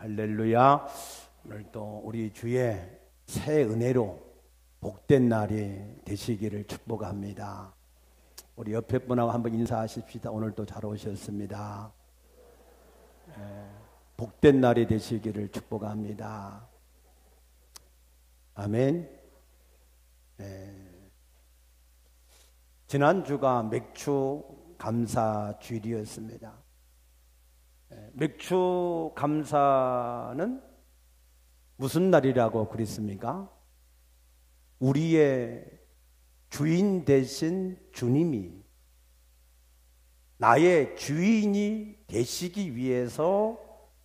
할렐루야. 오늘 또 우리 주의 새 은혜로 복된 날이 되시기를 축복합니다. 우리 옆에 분하고 한번 인사하십시다. 오늘도 잘 오셨습니다. 복된 날이 되시기를 축복합니다. 아멘. 지난주가 맥주 감사 주일이었습니다. 맥주 감사는 무슨 날이라고 그랬습니까? 우리의 주인 되신 주님이 나의 주인이 되시기 위해서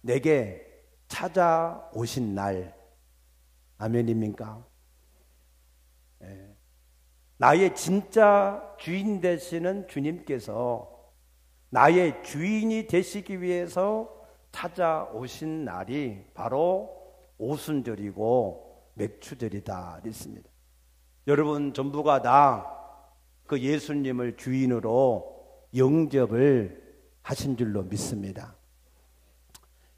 내게 찾아오신 날. 아멘입니까? 나의 진짜 주인 되시는 주님께서 나의 주인이 되시기 위해서 찾아오신 날이 바로 오순절이고 맥주절이다 그랬습니다. 여러분 전부가 다 그 예수님을 주인으로 영접을 하신 줄로 믿습니다.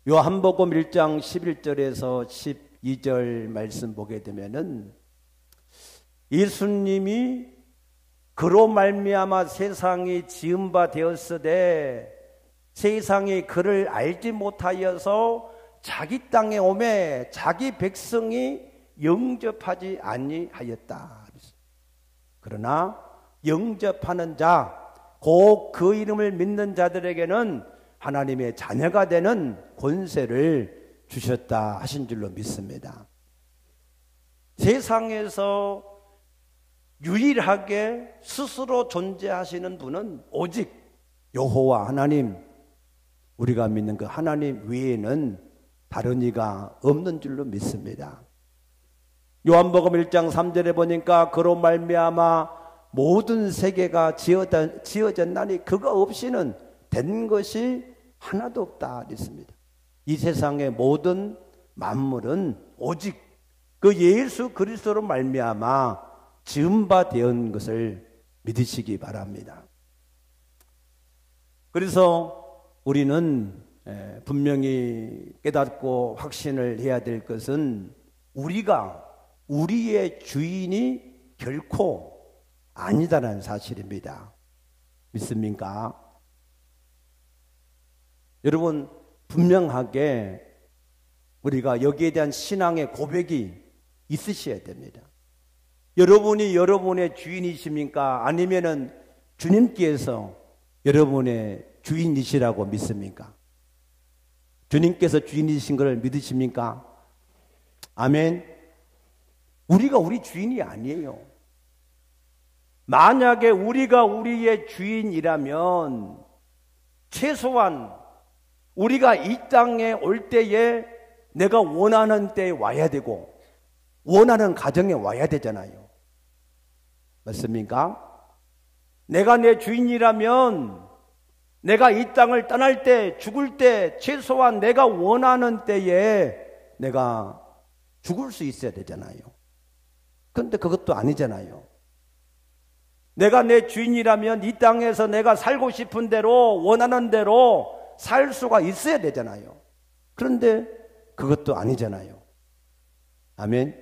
요한복음 1장 11절에서 12절 말씀 보게 되면은 예수님이 그로 말미암아 세상이 지은 바 되었으되 세상이 그를 알지 못하여서 자기 땅에 오매 자기 백성이 영접하지 아니하였다. 그러나 영접하는 자, 곧 그 이름을 믿는 자들에게는 하나님의 자녀가 되는 권세를 주셨다 하신 줄로 믿습니다. 세상에서 유일하게 스스로 존재하시는 분은 오직 여호와 하나님, 우리가 믿는 그 하나님 외에는 다른 이가 없는 줄로 믿습니다. 요한복음 1장 3절에 보니까 그로 말미암아 모든 세계가 지어졌나니 그가 없이는 된 것이 하나도 없다 그랬습니다. 이 세상의 모든 만물은 오직 그 예수 그리스도로 말미암아 지은 바 되은 것을 믿으시기 바랍니다. 그래서 우리는 분명히 깨닫고 확신을 해야 될 것은 우리가 우리의 주인이 결코 아니다라는 사실입니다. 믿습니까? 여러분 분명하게 우리가 여기에 대한 신앙의 고백이 있으셔야 됩니다. 여러분이 여러분의 주인이십니까? 아니면은 주님께서 여러분의 주인이시라고 믿습니까? 주님께서 주인이신 것을 믿으십니까? 아멘. 우리가 우리 주인이 아니에요. 만약에 우리가 우리의 주인이라면 최소한 우리가 이 땅에 올 때에 내가 원하는 때에 와야 되고 원하는 가정에 와야 되잖아요. 맞습니까? 내가 내 주인이라면 내가 이 땅을 떠날 때, 죽을 때 최소한 내가 원하는 때에 내가 죽을 수 있어야 되잖아요. 그런데 그것도 아니잖아요. 내가 내 주인이라면 이 땅에서 내가 살고 싶은 대로 원하는 대로 살 수가 있어야 되잖아요. 그런데 그것도 아니잖아요. 아멘.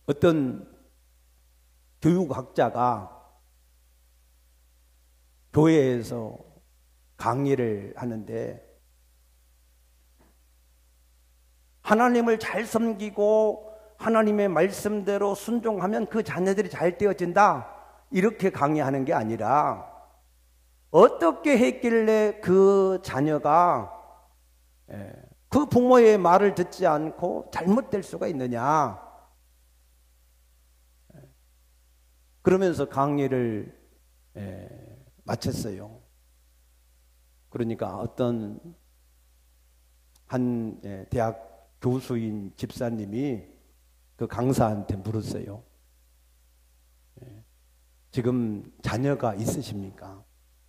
어떤 교육학자가 교회에서 강의를 하는데 하나님을 잘 섬기고 하나님의 말씀대로 순종하면 그 자녀들이 잘 되어진다 이렇게 강의하는 게 아니라 어떻게 했길래 그 자녀가 그 부모의 말을 듣지 않고 잘못될 수가 있느냐, 그러면서 강의를 마쳤어요. 그러니까 어떤 한 대학 교수인 집사님이 그 강사한테 물었어요. 지금 자녀가 있으십니까?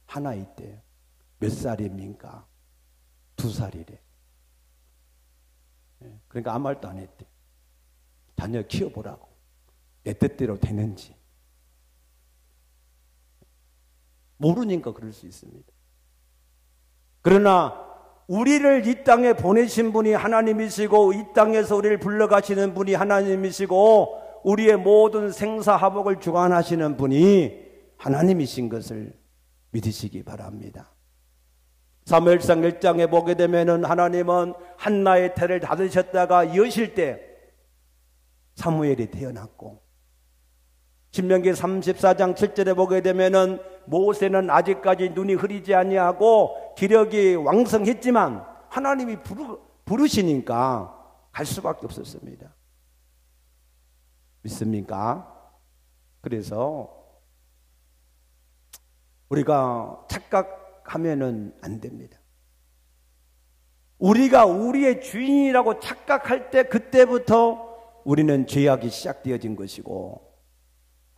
하나 있대요. 몇 살입니까? 2살이래. 그러니까 아무 말도 안 했대. 자녀 키워보라고. 내 뜻대로 되는지. 모르니까 그럴 수 있습니다. 그러나 우리를 이 땅에 보내신 분이 하나님이시고 이 땅에서 우리를 불러가시는 분이 하나님이시고 우리의 모든 생사화복을 주관하시는 분이 하나님이신 것을 믿으시기 바랍니다. 사무엘상 1장에 보게 되면은 하나님은 한나의 태를 닫으셨다가 여실 때 사무엘이 태어났고, 신명기 34장 7절에 보게 되면은 모세는 아직까지 눈이 흐리지 아니하고 기력이 왕성했지만 하나님이 부르시니까 갈 수밖에 없었습니다. 믿습니까? 그래서 우리가 착각하면은 안 됩니다. 우리가 우리의 주인이라고 착각할 때 그때부터 우리는 죄악이 시작되어진 것이고,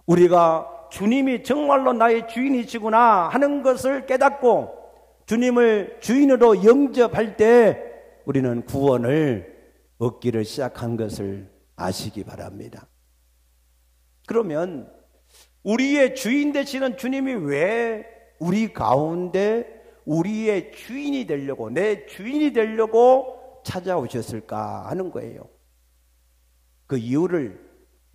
우리가 주님이 정말로 나의 주인이시구나 하는 것을 깨닫고 주님을 주인으로 영접할 때 우리는 구원을 얻기를 시작한 것을 아시기 바랍니다. 그러면 우리의 주인 되시는 주님이 왜 우리 가운데 우리의 주인이 되려고, 내 주인이 되려고 찾아오셨을까 하는 거예요. 그 이유를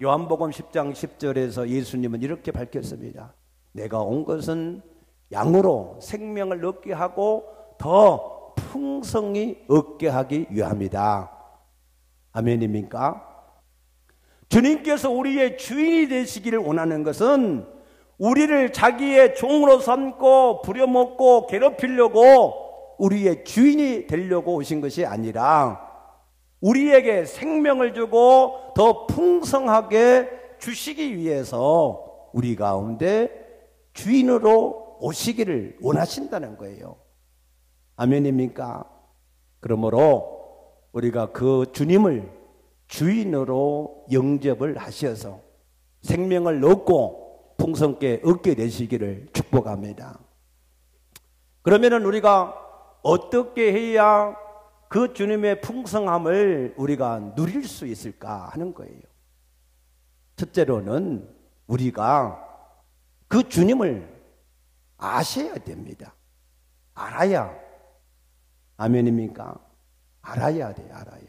요한복음 10장 10절에서 예수님은 이렇게 밝혔습니다. 내가 온 것은 양으로 생명을 얻게 하고 더 풍성히 얻게 하기 위함이다. 아멘입니까? 주님께서 우리의 주인이 되시기를 원하는 것은 우리를 자기의 종으로 삼고 부려먹고 괴롭히려고 우리의 주인이 되려고 오신 것이 아니라 우리에게 생명을 주고 더 풍성하게 주시기 위해서 우리 가운데 주인으로 오시기를 원하신다는 거예요. 아멘입니까? 그러므로 우리가 그 주님을 주인으로 영접을 하셔서 생명을 얻고 풍성하게 얻게 되시기를 축복합니다. 그러면은 우리가 어떻게 해야 그 주님의 풍성함을 우리가 누릴 수 있을까 하는 거예요. 첫째로는 우리가 그 주님을 아셔야 됩니다. 알아야. 아멘입니까? 알아야 돼요. 알아야.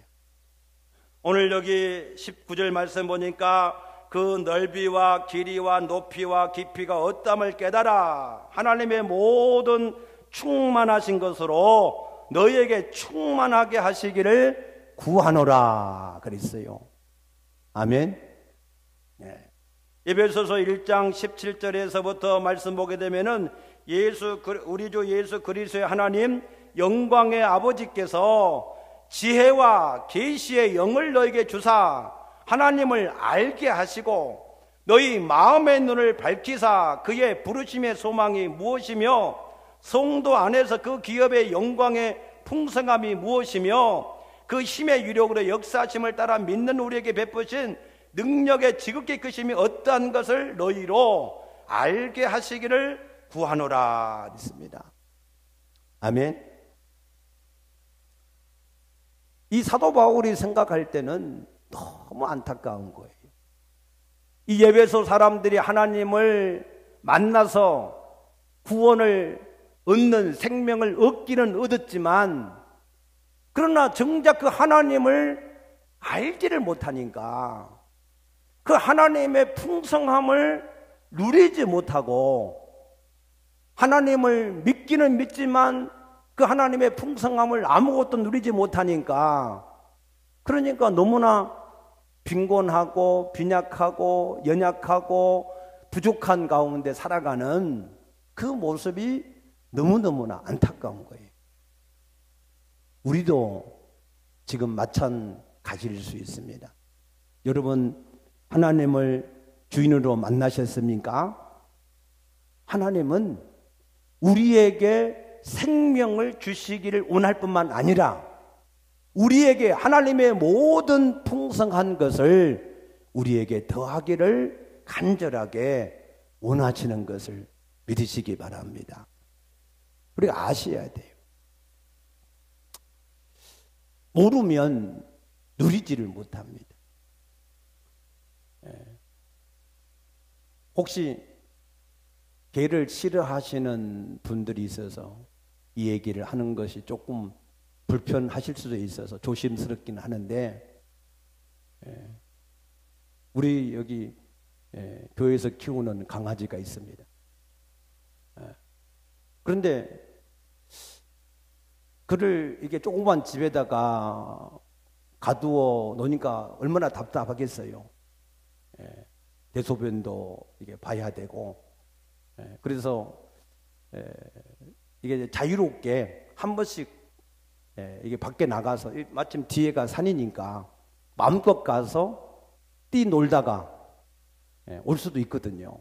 오늘 여기 19절 말씀 보니까 그 넓이와 길이와 높이와 깊이가 어떠함을 깨달아 하나님의 모든 충만하신 것으로 너희에게 충만하게 하시기를 구하노라 그랬어요. 아멘. 네. 에베소서 1장 17절에서부터 말씀 보게 되면은 우리 주 예수 그리스도의 하나님 영광의 아버지께서 지혜와 계시의 영을 너에게 주사 하나님을 알게 하시고 너희 마음의 눈을 밝히사 그의 부르심의 소망이 무엇이며 성도 안에서 그 기업의 영광의 풍성함이 무엇이며 그 힘의 유력으로 역사하심을 따라 믿는 우리에게 베푸신 능력의 지극히 크심이 어떠한 것을 너희로 알게 하시기를 구하노라 했습니다. 아멘. 이 사도 바울이 생각할 때는 너무 안타까운 거예요. 이 에베소 사람들이 하나님을 만나서 구원을 얻는 생명을 얻기는 얻었지만 그러나 정작 그 하나님을 알지를 못하니까 그 하나님의 풍성함을 누리지 못하고 하나님을 믿기는 믿지만 그 하나님의 풍성함을 아무것도 누리지 못하니까 그러니까 너무나 빈곤하고 빈약하고 연약하고 부족한 가운데 살아가는 그 모습이 너무너무나 안타까운 거예요. 우리도 지금 마찬가지일 수 있습니다. 여러분 하나님을 주인으로 만나셨습니까? 하나님은 우리에게 생명을 주시기를 원할 뿐만 아니라 우리에게 하나님의 모든 풍성한 것을 우리에게 더하기를 간절하게 원하시는 것을 믿으시기 바랍니다. 우리가 아셔야 돼요. 모르면 누리지를 못합니다. 혹시 개를 싫어하시는 분들이 있어서 이 얘기를 하는 것이 조금 불편하실 수도 있어서 조심스럽긴 하는데, 우리 여기 교회에서 키우는 강아지가 있습니다. 그런데 그를 이게 조그만 집에다가 가두어 놓으니까 얼마나 답답하겠어요. 대소변도 이게 봐야 되고, 그래서 이게 자유롭게 한 번씩 이게 밖에 나가서, 마침 뒤에가 산이니까 마음껏 가서 뛰놀다가 올 수도 있거든요.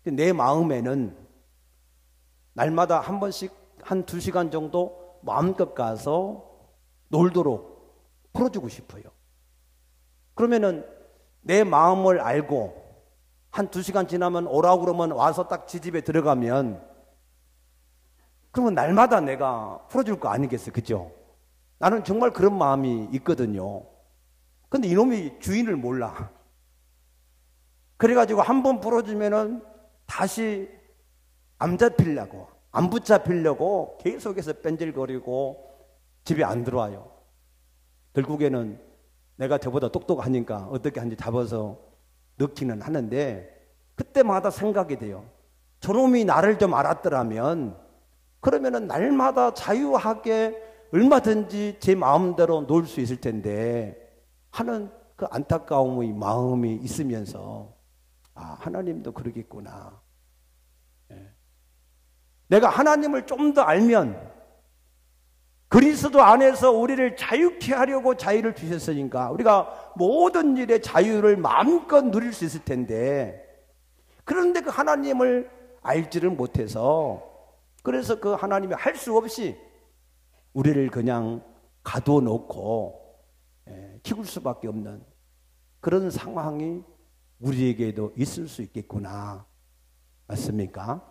내 마음에는 날마다 한 번씩 한 2시간 정도 마음껏 가서 놀도록 풀어주고 싶어요. 그러면은 내 마음을 알고 한 2시간 지나면 오라고 그러면 와서 딱 지 집에 들어가면, 그러면 날마다 내가 풀어줄 거 아니겠어요? 그죠? 나는 정말 그런 마음이 있거든요. 근데 이놈이 주인을 몰라. 그래가지고 한 번 풀어주면은 다시 안 잡히려고, 안 붙잡히려고 계속해서 뺀질거리고 집에 안 들어와요. 결국에는 내가 저보다 똑똑하니까 어떻게 하는지 잡아서 넣기는 하는데, 그때마다 생각이 돼요. 저놈이 나를 좀 알았더라면 그러면은 날마다 자유하게 얼마든지 제 마음대로 놀 수 있을 텐데 하는 그 안타까움의 마음이 있으면서, 하나님도 그러겠구나. 내가 하나님을 좀 더 알면, 그리스도 안에서 우리를 자유케 하려고 자유를 주셨으니까 우리가 모든 일에 자유를 마음껏 누릴 수 있을 텐데, 그런데 그 하나님을 알지를 못해서, 그래서 그 하나님이 할 수 없이 우리를 그냥 가둬 놓고 키울 수밖에 없는 그런 상황이 우리에게도 있을 수 있겠구나. 맞습니까?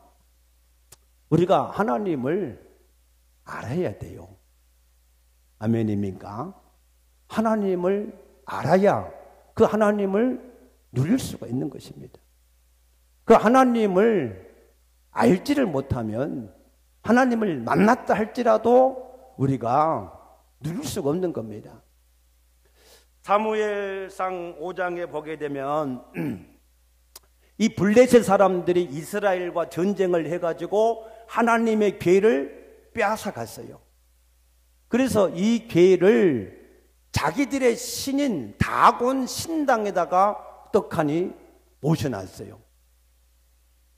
우리가 하나님을 알아야 돼요. 아멘입니까? 하나님을 알아야 그 하나님을 누릴 수가 있는 것입니다. 그 하나님을 알지를 못하면 하나님을 만났다 할지라도 우리가 누릴 수가 없는 겁니다. 사무엘상 5장에 보게 되면 이 블레셋 사람들이 이스라엘과 전쟁을 해가지고 하나님의 궤를 빼앗아 갔어요. 그래서 이 궤를 자기들의 신인 다곤 신당에다가 떡하니 모셔놨어요.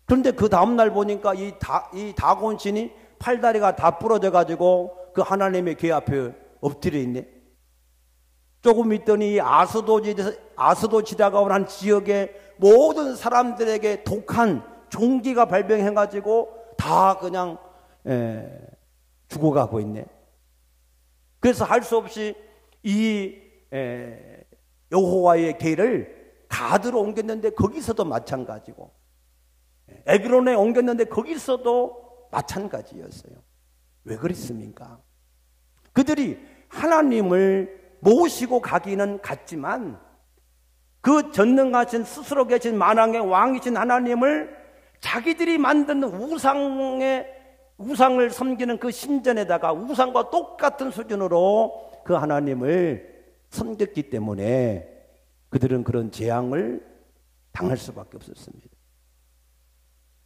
그런데 그 다음날 보니까 이 다곤 신이 팔다리가 다 부러져 가지고 그 하나님의 궤 앞에 엎드려 있네. 조금 있더니 아스도 지다가 온 한 지역의 모든 사람들에게 독한 종기가 발병해 가지고 다 그냥 죽어가고 있네. 그래서 할 수 없이 이 여호와의 궤를 가드로 옮겼는데 거기서도 마찬가지고, 에그론에 옮겼는데 거기서도 마찬가지였어요. 왜 그랬습니까? 그들이 하나님을 모시고 가기는 갔지만 그 전능하신 스스로 계신 만왕의 왕이신 하나님을 자기들이 만든 우상을 섬기는 그 신전에다가 우상과 똑같은 수준으로 그 하나님을 섬겼기 때문에 그들은 그런 재앙을 당할 수밖에 없었습니다.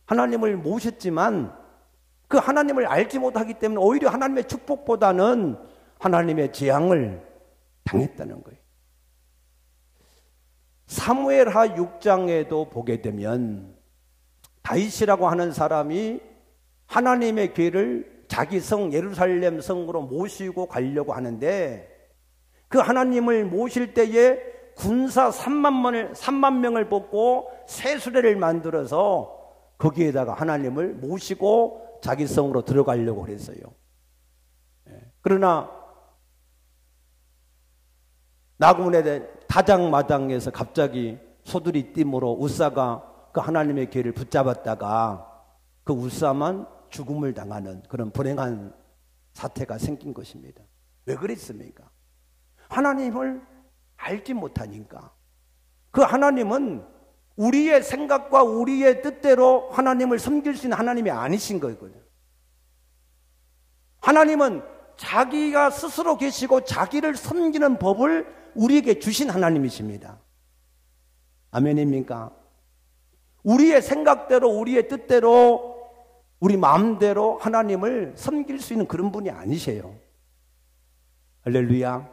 하나님을 모셨지만 그 하나님을 알지 못하기 때문에 오히려 하나님의 축복보다는 하나님의 재앙을 당했다는 거예요. 사무엘하 6장에도 보게 되면 다윗이라고 하는 사람이 하나님의 궤를 자기 성 예루살렘 성으로 모시고 가려고 하는데, 그 하나님을 모실 때에 군사 3만 명을 뽑고 새 수레를 만들어서 거기에다가 하나님을 모시고 자기 성으로 들어가려고 그랬어요. 그러나 나군의 다장마당에서 갑자기 소들이 띠므로 우사가 그 하나님의 궤를 붙잡았다가 그 우사만 죽음을 당하는 그런 불행한 사태가 생긴 것입니다. 왜 그랬습니까? 하나님을 알지 못하니까. 그 하나님은 우리의 생각과 우리의 뜻대로 하나님을 섬길 수 있는 하나님이 아니신 거거든요. 하나님은 자기가 스스로 계시고 자기를 섬기는 법을 우리에게 주신 하나님이십니다. 아멘입니까? 우리의 생각대로, 우리의 뜻대로, 우리 마음대로 하나님을 섬길 수 있는 그런 분이 아니세요. 할렐루야.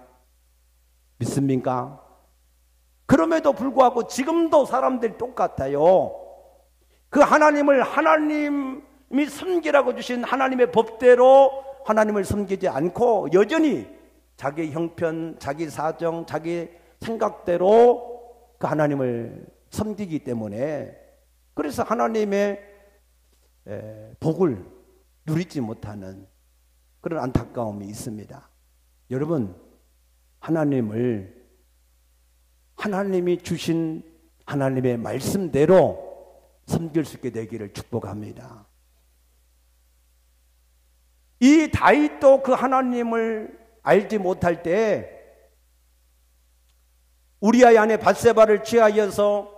믿습니까? 그럼에도 불구하고 지금도 사람들이 똑같아요. 그 하나님을 하나님이 섬기라고 주신 하나님의 법대로 하나님을 섬기지 않고 여전히 자기 형편, 자기 사정, 자기 생각대로 그 하나님을 섬기기 때문에 그래서 하나님의 복을 누리지 못하는 그런 안타까움이 있습니다. 여러분, 하나님이 주신 하나님의 말씀대로 섬길 수 있게 되기를 축복합니다. 이 다윗도 그 하나님을 알지 못할 때 우리아의 아내 밧세바를 취하여서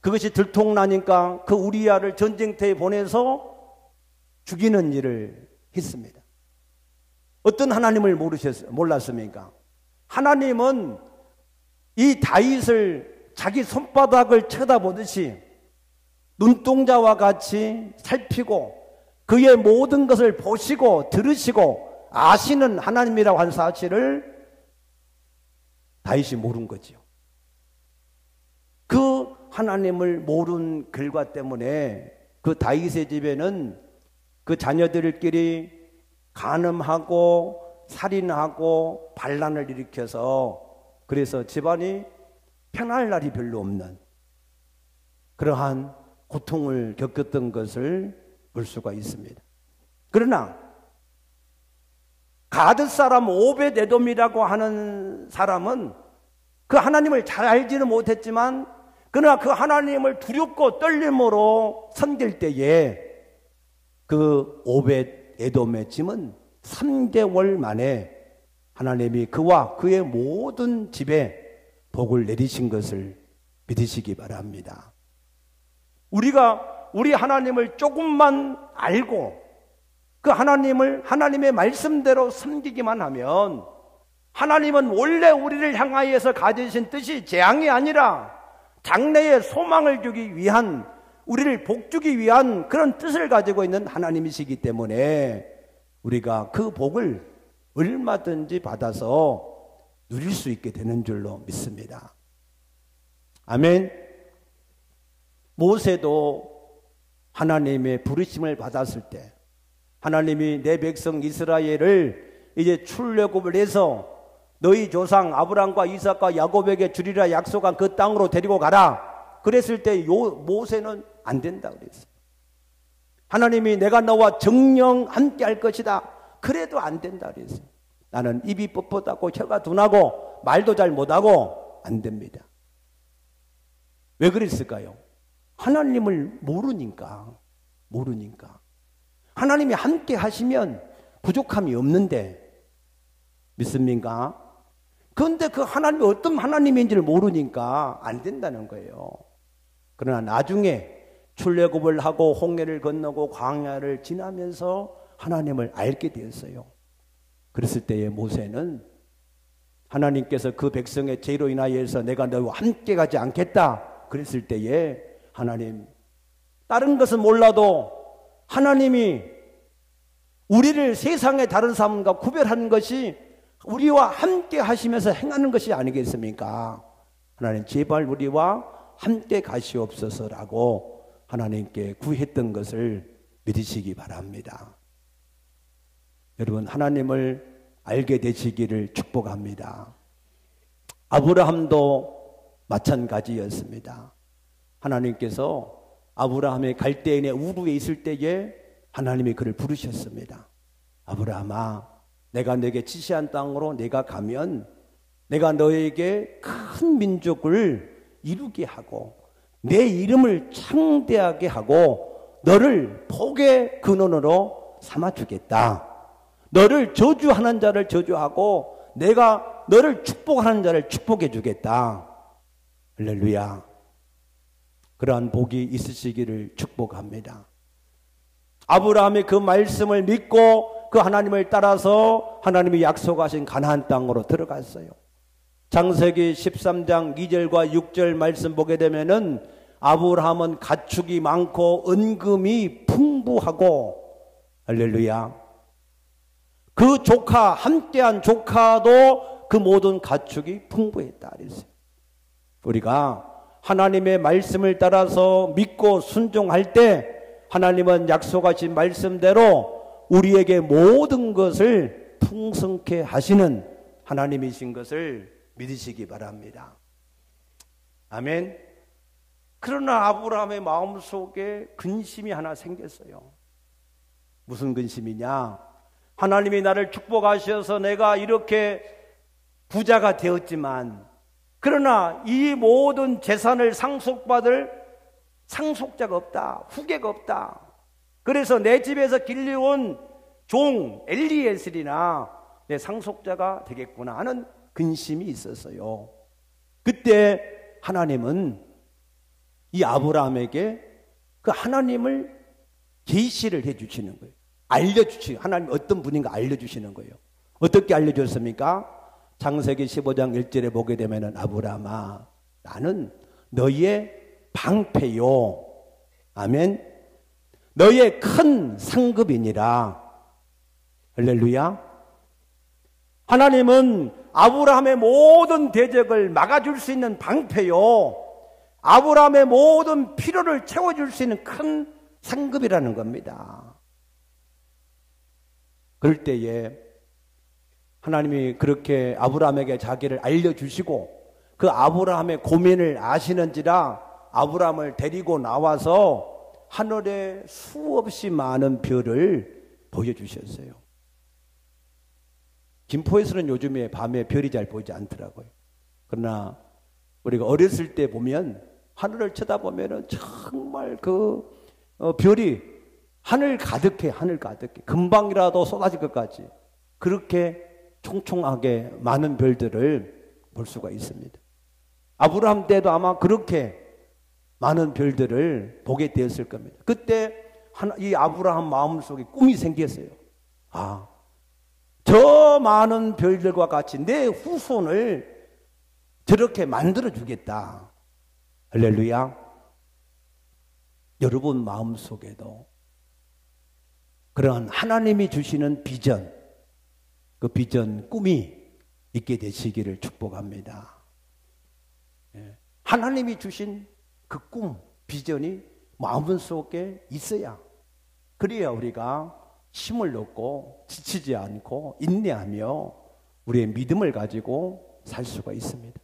그것이 들통나니까 그 우리아를 전쟁터에 보내서 죽이는 일을 했습니다. 어떤 하나님을 몰랐습니까? 하나님은 이 다윗을 자기 손바닥을 쳐다보듯이 눈동자와 같이 살피고 그의 모든 것을 보시고 들으시고 아시는 하나님이라고 하는 사실을 다윗이 모른 거죠. 그 하나님을 모른 결과 때문에 그 다윗의 집에는 그 자녀들끼리 간음하고 살인하고 반란을 일으켜서 그래서 집안이 편할 날이 별로 없는 그러한 고통을 겪었던 것을 볼 수가 있습니다. 그러나 가드 사람 오벳에돔이라고 하는 사람은 그 하나님을 잘 알지는 못했지만 그러나 그 하나님을 두렵고 떨림으로 섬길 때에 그 오벳에돔의 짐은 3개월 만에 하나님이 그와 그의 모든 집에 복을 내리신 것을 믿으시기 바랍니다. 우리가 우리 하나님을 조금만 알고 그 하나님의 말씀대로 섬기기만 하면 하나님은 원래 우리를 향하여서 가지신 뜻이 재앙이 아니라 장래의 소망을 주기 위한 우리를 복주기 위한 그런 뜻을 가지고 있는 하나님이시기 때문에 우리가 그 복을 얼마든지 받아서 누릴 수 있게 되는 줄로 믿습니다. 아멘. 모세도 하나님의 부르심을 받았을 때 하나님이 내 백성 이스라엘을 이제 출애굽을 해서 너희 조상 아브람과 이삭과 야곱에게 주리라 약속한 그 땅으로 데리고 가라. 그랬을 때 모세는 안 된다 그랬어요. 하나님이 내가 너와 정령 함께 할 것이다. 그래도 안 된다 그랬어요. 나는 입이 뻣뻣하고 혀가 둔하고 말도 잘 못하고 안 됩니다. 왜 그랬을까요? 하나님을 모르니까. 하나님이 함께 하시면 부족함이 없는데 믿습니까? 그런데 그 하나님이 어떤 하나님인지를 모르니까 안 된다는 거예요. 그러나 나중에 출애굽을 하고 홍해를 건너고 광야를 지나면서 하나님을 알게 되었어요. 그랬을 때에 모세는 하나님께서 그 백성의 죄로 인하여서 내가 너와 함께 가지 않겠다 그랬을 때에 하나님, 다른 것은 몰라도 하나님이 우리를 세상의 다른 사람과 구별하는 것이 우리와 함께 하시면서 행하는 것이 아니겠습니까? 하나님 제발 우리와 함께 가시옵소서라고 하나님께 구했던 것을 믿으시기 바랍니다. 여러분, 하나님을 알게 되시기를 축복합니다. 아브라함도 마찬가지였습니다. 하나님께서 아브라함의 갈대인의 우루에 있을 때에 하나님이 그를 부르셨습니다. 아브라함아, 내가 너에게 지시한 땅으로 내가 가면 내가 너에게 큰 민족을 이루게 하고 내 이름을 창대하게 하고 너를 복의 근원으로 삼아주겠다. 너를 저주하는 자를 저주하고 내가 너를 축복하는 자를 축복해 주겠다. 할렐루야. 그러한 복이 있으시기를 축복합니다. 아브라함이 그 말씀을 믿고 그 하나님을 따라서 하나님이 약속하신 가나안 땅으로 들어갔어요. 창세기 13장 2절과 6절 말씀 보게 되면은 아브라함은 가축이 많고 은금이 풍부하고, 할렐루야, 그 조카, 함께한 조카도 그 모든 가축이 풍부했다 그랬어요. 우리가 하나님의 말씀을 따라서 믿고 순종할 때 하나님은 약속하신 말씀대로 우리에게 모든 것을 풍성케 하시는 하나님이신 것을 믿으시기 바랍니다. 아멘. 그러나 아브라함의 마음속에 근심이 하나 생겼어요. 무슨 근심이냐? 하나님이 나를 축복하셔서 내가 이렇게 부자가 되었지만, 그러나 이 모든 재산을 상속받을 상속자가 없다, 후계가 없다. 그래서 내 집에서 길러온 종 엘리에셀이나 내 상속자가 되겠구나 하는 근심이 있었어요. 그때 하나님은 이 아브라함에게 그 하나님을 계시를 해주시는 거예요. 알려주시고, 하나님 어떤 분인가 알려주시는 거예요. 어떻게 알려줬습니까? 창세기 15장 1절에 보게 되면, 아브라함아, 나는 너의 방패요, 아멘, 너의 큰 상급이니라. 할렐루야. 하나님은 아브라함의 모든 대적을 막아줄 수 있는 방패요, 아브라함의 모든 필요를 채워줄 수 있는 큰 상급이라는 겁니다. 그럴 때에 하나님이 그렇게 아브라함에게 자기를 알려주시고 그 아브라함의 고민을 아시는지라 아브라함을 데리고 나와서 하늘에 수없이 많은 별을 보여주셨어요. 김포에서는 요즘에 밤에 별이 잘 보이지 않더라고요. 그러나 우리가 어렸을 때 보면 하늘을 쳐다보면 정말 별이 하늘 가득해, 하늘 가득해. 금방이라도 쏟아질 것까지 그렇게 총총하게 많은 별들을 볼 수가 있습니다. 아브라함 때도 아마 그렇게 많은 별들을 보게 되었을 겁니다. 그때 이 아브라함 마음속에 꿈이 생겼어요. 아, 저 많은 별들과 같이 내 후손을 저렇게 만들어 주겠다. 할렐루야. 여러분 마음속에도 그런 하나님이 주시는 비전, 그 비전, 꿈이 있게 되시기를 축복합니다. 하나님이 주신 그 꿈, 비전이 마음속에 있어야, 그래야 우리가 힘을 얻고 지치지 않고 인내하며 우리의 믿음을 가지고 살 수가 있습니다.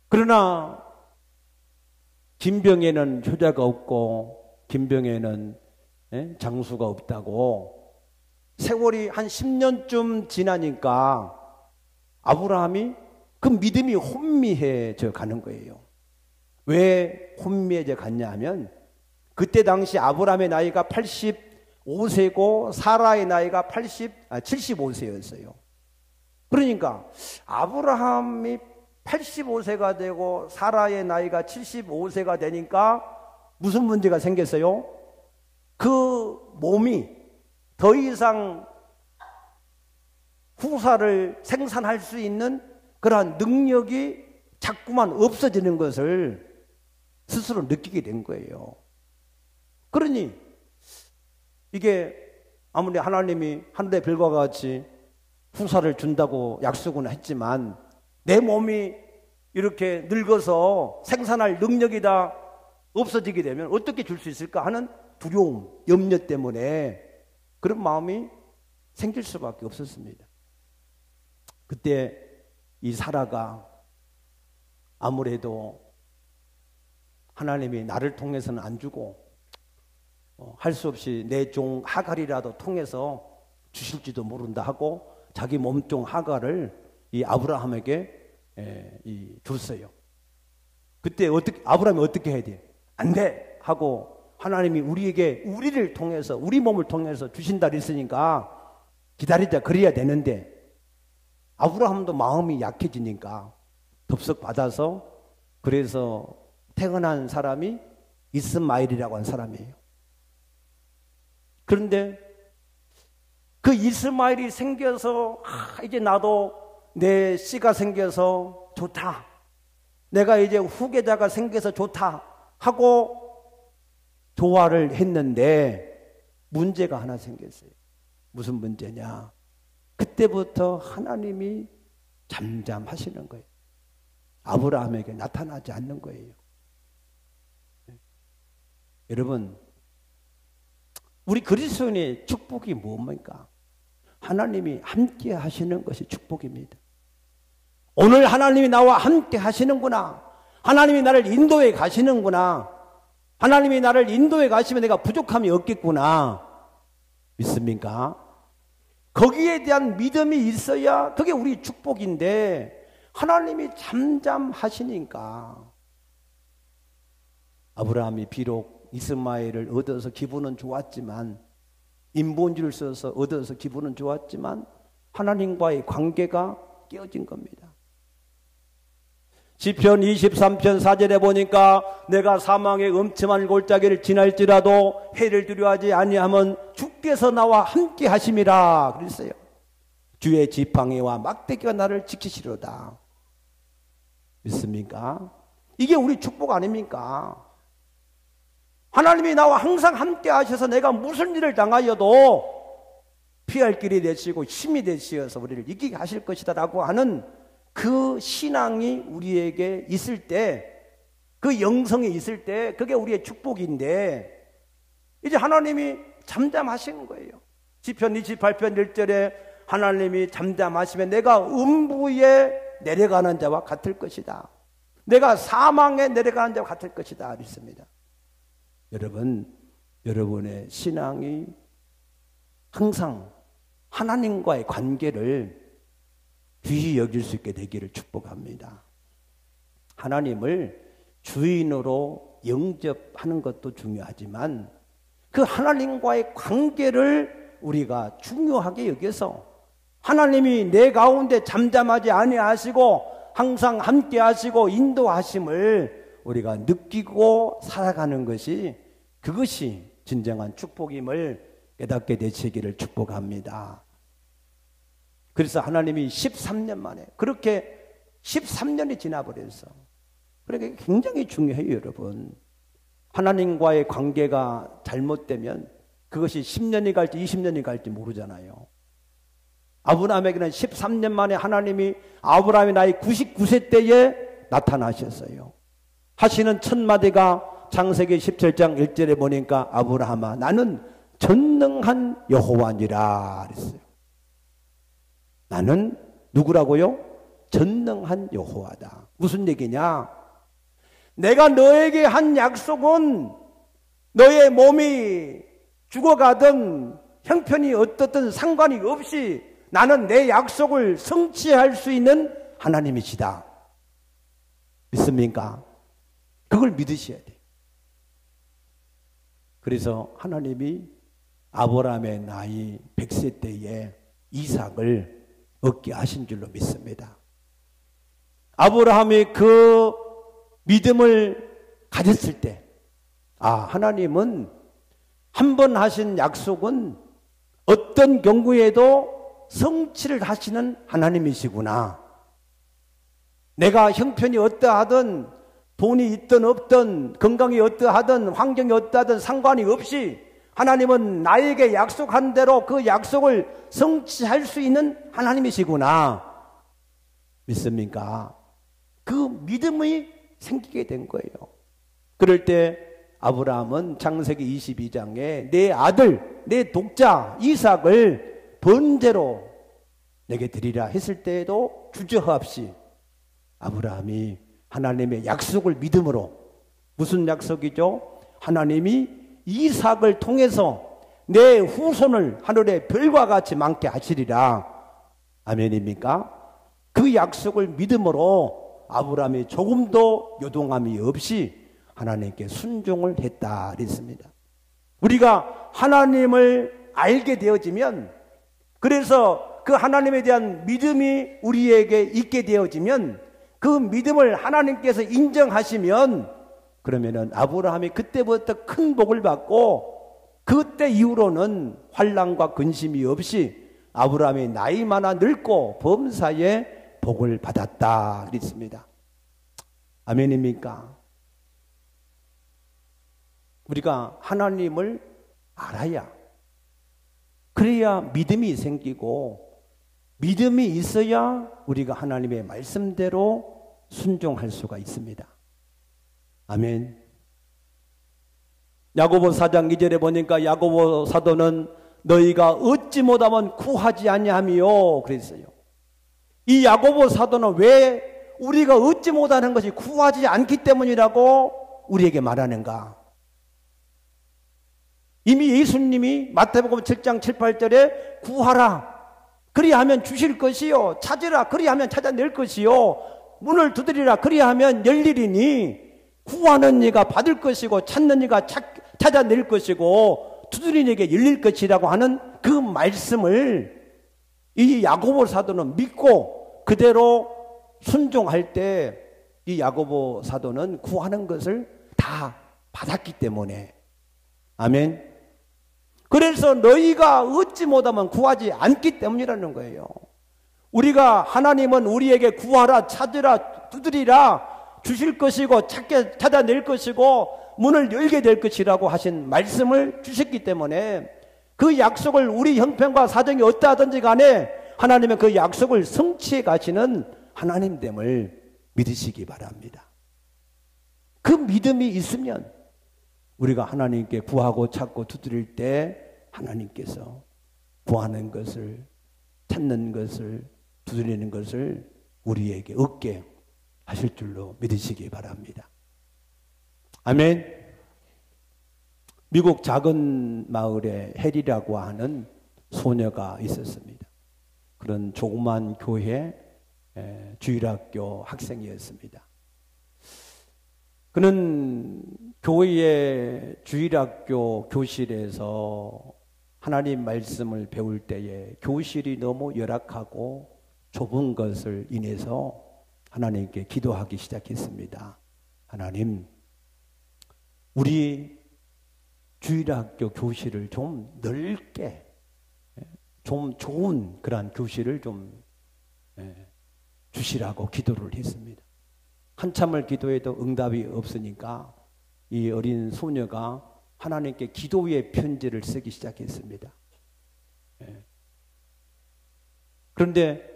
그러나 김병에는 효자가 없고 김병에는 장수가 없다고 세월이 한 10년쯤 지나니까 아브라함이 그 믿음이 혼미해져 가는 거예요. 왜 혼미해져 갔냐 하면 그때 당시 아브라함의 나이가 85세고 사라의 나이가 75세였어요. 그러니까 아브라함이 85세가 되고 사라의 나이가 75세가 되니까 무슨 문제가 생겼어요? 그 몸이 더 이상 후사를 생산할 수 있는 그러한 능력이 자꾸만 없어지는 것을 스스로 느끼게 된 거예요. 그러니 이게 아무리 하나님이 하늘의 별과 같이 후사를 준다고 약속은 했지만 내 몸이 이렇게 늙어서 생산할 능력이 다 없어지게 되면 어떻게 줄 수 있을까 하는 두려움, 염려 때문에 그런 마음이 생길 수밖에 없었습니다. 그때 이 사라가 아무래도 하나님이 나를 통해서는 안 주고 할 수 없이 내 종 하갈이라도 통해서 주실지도 모른다 하고 자기 몸종 하갈을 이 아브라함에게 줬어요. 그때 아브라함이 어떻게 해야 돼? 안 돼! 하고 하나님이 우리를 통해서, 우리 몸을 통해서 주신다 그랬으니까 기다리자 그래야 되는데 아브라함도 마음이 약해지니까 덥석 받아서 그래서 태어난 사람이 이스마엘이라고 한 사람이에요. 그런데 그 이스마엘이 생겨서 이제 나도 내 씨가 생겨서 좋다. 내가 이제 후계자가 생겨서 좋다 하고 조화를 했는데 문제가 하나 생겼어요. 무슨 문제냐? 그때부터 하나님이 잠잠하시는 거예요. 아브라함에게 나타나지 않는 거예요. 여러분, 우리 그리스도인의 축복이 뭡니까? 하나님이 함께 하시는 것이 축복입니다. 오늘 하나님이 나와 함께 하시는구나. 하나님이 나를 인도해 가시는구나. 하나님이 나를 인도해 가시면 내가 부족함이 없겠구나. 믿습니까? 거기에 대한 믿음이 있어야 그게 우리 축복인데 하나님이 잠잠하시니까 아브라함이 비록 이스마엘을 얻어서 기분은 좋았지만 인본주의를 써서 얻어서 기분은 좋았지만 하나님과의 관계가 깨어진 겁니다. 시편 23편 4절에 보니까 내가 사망의 엄침한 골짜기를 지날지라도 해를 두려워하지 아니하면 주께서 나와 함께 하심이라 그랬어요. 주의 지팡이와 막대기가 나를 지키시로다. 믿습니까? 이게 우리 축복 아닙니까? 하나님이 나와 항상 함께 하셔서 내가 무슨 일을 당하여도 피할 길이 되시고 힘이 되시어서 우리를 이기게 하실 것이다 라고 하는 그 신앙이 우리에게 있을 때, 그 영성이 있을 때 그게 우리의 축복인데 이제 하나님이 잠잠하시는 거예요. 시편 28편 1절에 하나님이 잠잠하시면 내가 음부에 내려가는 자와 같을 것이다. 내가 사망에 내려가는 자와 같을 것이다 믿습니다. 여러분, 여러분의 신앙이 항상 하나님과의 관계를 귀히 여길 수 있게 되기를 축복합니다. 하나님을 주인으로 영접하는 것도 중요하지만 그 하나님과의 관계를 우리가 중요하게 여겨서 하나님이 내 가운데 잠잠하지 아니하시고 항상 함께 하시고 인도하심을 우리가 느끼고 살아가는 것이 그것이 진정한 축복임을 깨닫게 되시기를 축복합니다. 그래서 하나님이 13년 만에 그렇게 13년이 지나버려서 그러니까 굉장히 중요해요. 여러분, 하나님과의 관계가 잘못되면 그것이 10년이 갈지 20년이 갈지 모르잖아요. 아브라함에게는 13년 만에 하나님이 아브라함의 나이 99세 때에 나타나셨어요. 하시는 첫 마디가 창세기 17장 1절에 보니까 아브라함아 나는 전능한 여호와니라 그랬어요. 나는 누구라고요? 전능한 여호와다. 무슨 얘기냐? 내가 너에게 한 약속은 너의 몸이 죽어가든 형편이 어떻든 상관이 없이 나는 내 약속을 성취할 수 있는 하나님이시다. 믿습니까? 그걸 믿으셔야 돼요. 그래서 하나님이 아브라함의 나이 100세 때에 이삭을 얻게 하신 줄로 믿습니다. 아브라함이 그 믿음을 가졌을 때, 하나님은 한 번 하신 약속은 어떤 경우에도 성취를 하시는 하나님이시구나. 내가 형편이 어떠하든 돈이 있든 없든 건강이 어떠하든 환경이 어떠하든 상관이 없이 하나님은 나에게 약속한 대로 그 약속을 성취할 수 있는 하나님이시구나. 믿습니까? 그 믿음이 생기게 된 거예요. 그럴 때 아브라함은 창세기 22장에 내 아들, 내 독자 이삭을 번제로 내게 드리라 했을 때에도 주저없이 아브라함이 하나님의 약속을 믿음으로, 무슨 약속이죠? 하나님이 이삭을 통해서 내 후손을 하늘의 별과 같이 많게 하시리라. 아멘입니까? 그 약속을 믿음으로 아브라함이 조금도 요동함이 없이 하나님께 순종을 했다 그랬습니다. 우리가 하나님을 알게 되어지면, 그래서 그 하나님에 대한 믿음이 우리에게 있게 되어지면, 그 믿음을 하나님께서 인정하시면, 그러면은 아브라함이 그때부터 큰 복을 받고 그때 이후로는 환난과 근심이 없이 아브라함이 나이 많아 늙고 범사에 복을 받았다 그랬습니다. 아멘입니까? 우리가 하나님을 알아야, 그래야 믿음이 생기고, 믿음이 있어야 우리가 하나님의 말씀대로 순종할 수가 있습니다. 아멘. 야고보 4장 2절에 보니까 야고보 사도는 너희가 얻지 못하면 구하지 아니하며 그랬어요. 이 야고보 사도는 왜 우리가 얻지 못하는 것이 구하지 않기 때문이라고 우리에게 말하는가? 이미 예수님이 마태복음 7장 7, 8절에 구하라 그리하면 주실 것이요, 찾으라 그리하면 찾아낼 것이요, 문을 두드리라 그리하면 열리리니 구하는 이가 받을 것이고 찾는 이가 찾아낼 것이고 두드리는 이에게 열릴 것이라고 하는 그 말씀을 이 야고보 사도는 믿고 그대로 순종할 때 이 야고보 사도는 구하는 것을 다 받았기 때문에, 아멘. 그래서 너희가 얻지 못하면 구하지 않기 때문이라는 거예요. 우리가 하나님은 우리에게 구하라, 찾으라, 두드리라 주실 것이고 찾아낼 것이고 문을 열게 될 것이라고 하신 말씀을 주셨기 때문에 그 약속을 우리 형편과 사정이 어떠하든지 간에 하나님은 그 약속을 성취해 가시는 하나님됨을 믿으시기 바랍니다. 그 믿음이 있으면 우리가 하나님께 구하고 찾고 두드릴 때 하나님께서 구하는 것을, 찾는 것을, 두드리는 것을 우리에게 얻게 하실 줄로 믿으시기 바랍니다. 아멘. 미국 작은 마을에 헬이라고 하는 소녀가 있었습니다. 그런 조그만 교회 주일학교 학생이었습니다. 그는 교회의 주일학교 교실에서 하나님 말씀을 배울 때에 교실이 너무 열악하고 좁은 것을 인해서 하나님께 기도하기 시작했습니다. 하나님, 우리 주일학교 교실을 좀 넓게, 좀 좋은 그런 교실을 좀 주시라고 기도를 했습니다. 한참을 기도해도 응답이 없으니까 이 어린 소녀가 하나님께 기도의 편지를 쓰기 시작했습니다. 그런데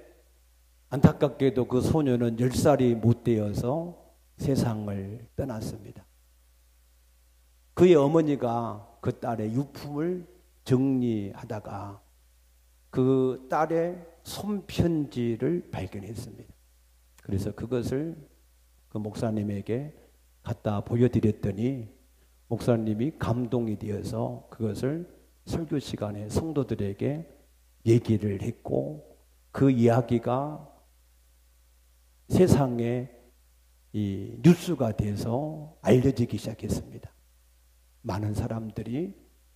안타깝게도 그 소녀는 10살이 못 되어서 세상을 떠났습니다. 그의 어머니가 그 딸의 유품을 정리하다가 그 딸의 손편지를 발견했습니다. 그래서 그것을 그 목사님에게 갖다 보여드렸더니 목사님이 감동이 되어서 그것을 설교 시간에 성도들에게 얘기를 했고 그 이야기가 세상에 이 뉴스가 돼서 알려지기 시작했습니다. 많은 사람들이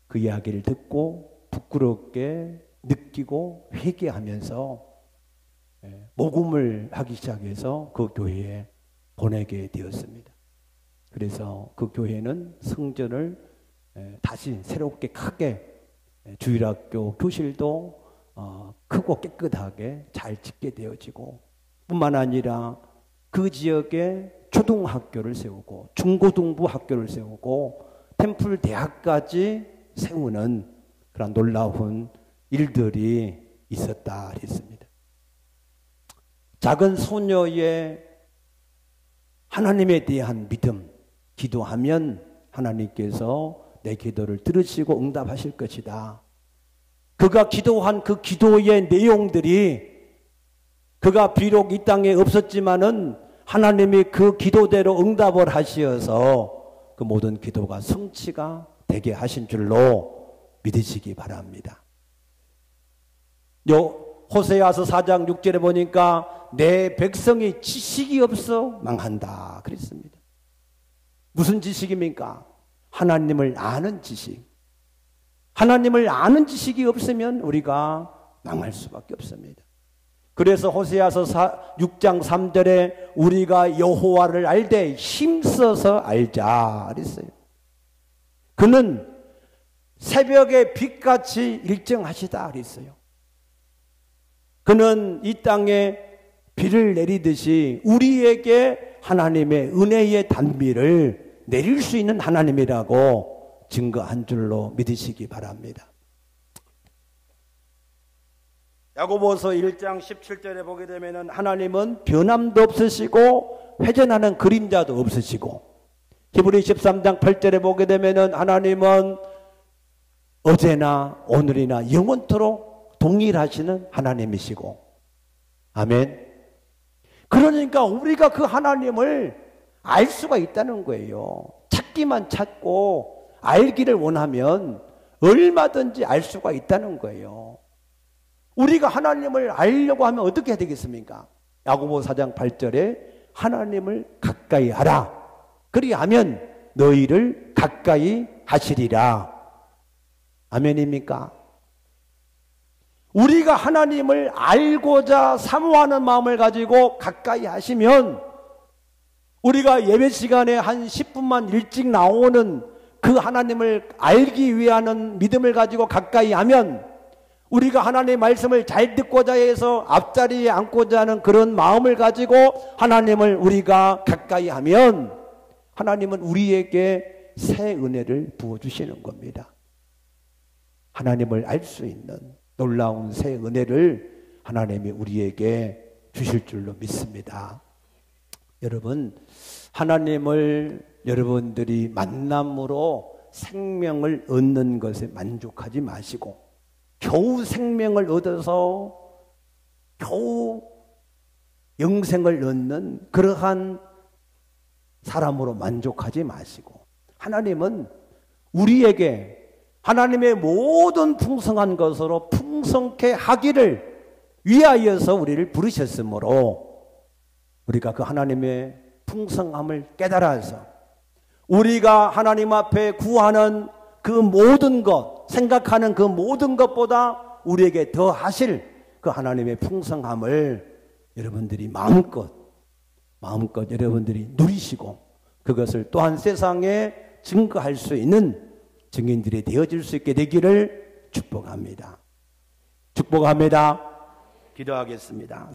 그 이야기를 듣고 부끄럽게 느끼고 회개하면서 모금을 하기 시작해서 그 교회에 보내게 되었습니다. 그래서 그 교회는 성전을 다시 새롭게 크게 주일학교 교실도 크고 깨끗하게 잘 짓게 되어지고 뿐만 아니라 그 지역에 초등학교를 세우고 중고등부 학교를 세우고 템플 대학까지 세우는 그런 놀라운 일들이 있었다 했습니다. 작은 소녀의 하나님에 대한 믿음, 기도하면 하나님께서 내 기도를 들으시고 응답하실 것이다. 그가 기도한 그 기도의 내용들이 그가 비록 이 땅에 없었지만은 하나님이 그 기도대로 응답을 하시어서 그 모든 기도가 성취가 되게 하신 줄로 믿으시기 바랍니다. 호세아서 4장 6절에 보니까 내 백성이 지식이 없어 망한다 그랬습니다. 무슨 지식입니까? 하나님을 아는 지식. 하나님을 아는 지식이 없으면 우리가 망할 수밖에 없습니다. 그래서 호세아서 6장 3절에 우리가 여호와를 알되 힘써서 알자 그랬어요. 그는 새벽의 빛같이 일정하시다 그랬어요. 그는 이 땅에 비를 내리듯이 우리에게 하나님의 은혜의 단비를 내릴 수 있는 하나님이라고 증거한 줄로 믿으시기 바랍니다. 야고보서 1장 17절에 보게 되면 하나님은 변함도 없으시고 회전하는 그림자도 없으시고, 히브리 13장 8절에 보게 되면 하나님은 어제나 오늘이나 영원토록 동일하시는 하나님이시고, 아멘. 그러니까 우리가 그 하나님을 알 수가 있다는 거예요. 찾기만 찾고 알기를 원하면 얼마든지 알 수가 있다는 거예요. 우리가 하나님을 알려고 하면 어떻게 해야 되겠습니까? 야고보 4장 8절에 하나님을 가까이 하라. 그리하면 너희를 가까이 하시리라. 아멘입니까? 우리가 하나님을 알고자 사모하는 마음을 가지고 가까이 하시면, 우리가 예배 시간에 한 10분만 일찍 나오는 그 하나님을 알기 위한 믿음을 가지고 가까이 하면, 우리가 하나님의 말씀을 잘 듣고자 해서 앞자리에 앉고자 하는 그런 마음을 가지고 하나님을 우리가 가까이 하면, 하나님은 우리에게 새 은혜를 부어주시는 겁니다. 하나님을 알 수 있는 놀라운 새 은혜를 하나님이 우리에게 주실 줄로 믿습니다. 여러분, 하나님을 여러분들이 만남으로 생명을 얻는 것에 만족하지 마시고, 겨우 생명을 얻어서 겨우 영생을 얻는 그러한 사람으로 만족하지 마시고, 하나님은 우리에게 하나님의 모든 풍성한 것으로 풍성케 하기를 위하여서 우리를 부르셨으므로, 우리가 그 하나님의 풍성함을 깨달아서 우리가 하나님 앞에 구하는 그 모든 것, 생각하는 그 모든 것보다 우리에게 더 하실 그 하나님의 풍성함을 여러분들이 마음껏 여러분들이 누리시고, 그것을 또한 세상에 증거할 수 있는 증인들이 되어질 수 있게 되기를 축복합니다. 축복합니다. 기도하겠습니다.